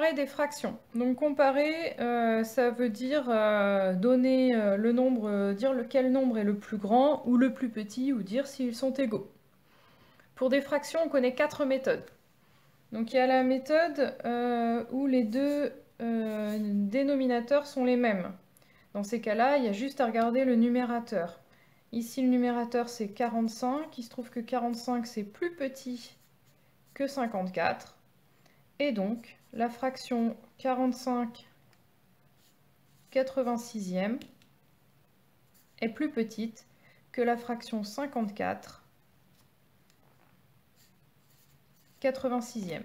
comparer des fractions. Donc comparer, ça veut dire donner le nombre, dire lequel nombre est le plus grand ou le plus petit, ou dire s'ils sont égaux. Pour des fractions, on connaît 4 méthodes. Donc il y a la méthode où les deux dénominateurs sont les mêmes. Dans ces cas-là, il y a juste à regarder le numérateur. Ici, le numérateur, c'est 45. Il se trouve que 45, c'est plus petit que 54. Et donc, la fraction 45 86e est plus petite que la fraction 54 86e.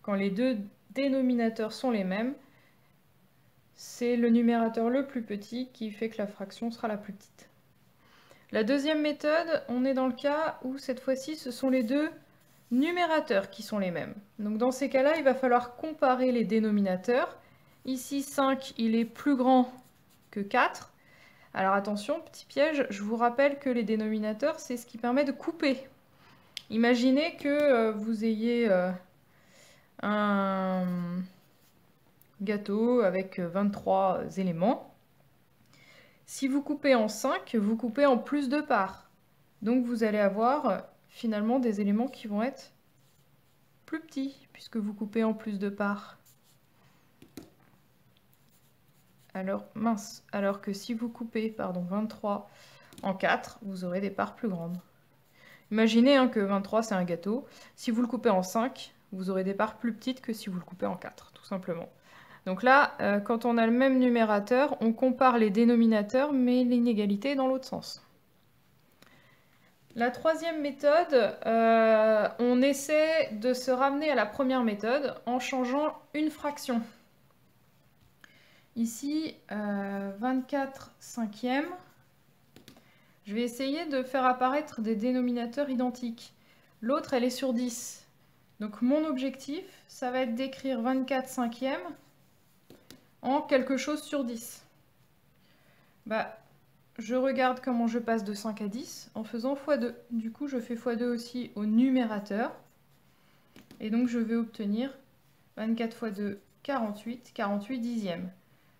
Quand les deux dénominateurs sont les mêmes, c'est le numérateur le plus petit qui fait que la fraction sera la plus petite. La deuxième méthode, on est dans le cas où cette fois-ci, ce sont les deux numérateurs qui sont les mêmes. Donc dans ces cas-là, il va falloir comparer les dénominateurs. Ici, 5, il est plus grand que 4. Alors attention, petit piège, je vous rappelle que les dénominateurs, c'est ce qui permet de couper. Imaginez que vous ayez un gâteau avec 23 éléments. Si vous coupez en 5, vous coupez en plus de parts. Donc vous allez avoir finalement des éléments qui vont être plus petits, puisque vous coupez en plus de parts. Alors, mince, alors que si vous coupez 23 en 4, vous aurez des parts plus grandes. Imaginez que 23 c'est un gâteau. Si vous le coupez en 5, vous aurez des parts plus petites que si vous le coupez en 4, tout simplement. Donc là, quand on a le même numérateur, on compare les dénominateurs, mais l'inégalité est dans l'autre sens. La troisième méthode, on essaie de se ramener à la première méthode en changeant une fraction. Ici, 24 cinquièmes. Je vais essayer de faire apparaître des dénominateurs identiques. L'autre, elle est sur 10. Donc mon objectif, ça va être d'écrire 24 cinquièmes en quelque chose sur 10. Je regarde comment je passe de 5 à 10 en faisant x2. Du coup, je fais x2 aussi au numérateur. Et donc, je vais obtenir 24 x 2, 48, 48 dixièmes.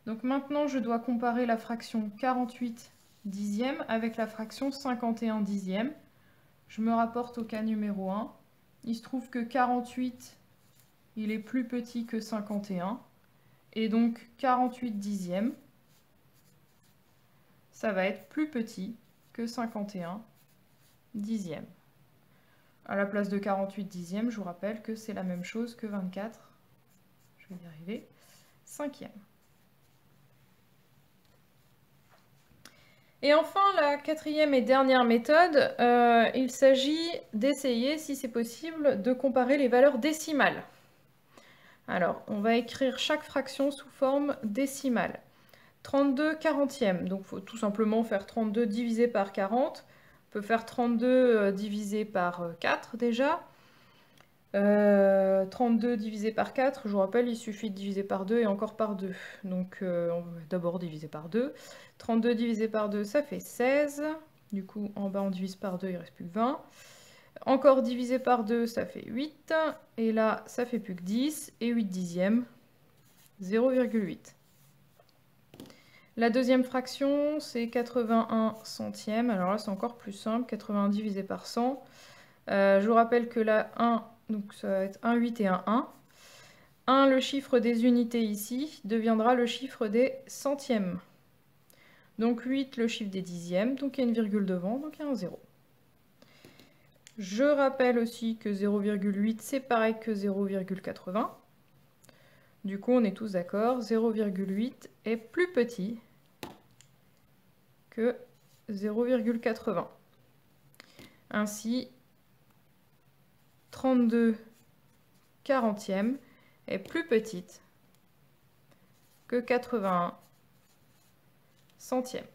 Donc maintenant, je dois comparer la fraction 48 dixièmes avec la fraction 51 dixièmes. Je me rapporte au cas numéro 1. Il se trouve que 48, il est plus petit que 51. Et donc, 48 dixièmes, ça va être plus petit que 51 dixièmes. À la place de 48 dixièmes, je vous rappelle que c'est la même chose que 24, je vais y arriver, cinquième. Et enfin, la quatrième et dernière méthode, il s'agit d'essayer, si c'est possible, de comparer les valeurs décimales. Alors, on va écrire chaque fraction sous forme décimale. 32 quarantièmes, donc il faut tout simplement faire 32 divisé par 40. On peut faire 32 divisé par 4 déjà. 32 divisé par 4, je vous rappelle, il suffit de diviser par 2 et encore par 2. Donc on va d'abord diviser par 2. 32 divisé par 2, ça fait 16. Du coup, en bas, on divise par 2, il ne reste plus que 20. Encore divisé par 2, ça fait 8. Et là, ça fait plus que 10. Et 8 dixièmes, 0,8. La deuxième fraction, c'est 81 centièmes. Alors là, c'est encore plus simple. 81 divisé par 100. Je vous rappelle que là, 1, donc ça va être 1, 8 et 1, 1. 1, le chiffre des unités ici, deviendra le chiffre des centièmes. Donc 8, le chiffre des dixièmes. Donc il y a une virgule devant, donc il y a un 0. Je rappelle aussi que 0,8, c'est pareil que 0,80. Du coup, on est tous d'accord, 0,8 est plus petit que 0,80. Ainsi, 32 quarantièmes est plus petite que 81 centièmes.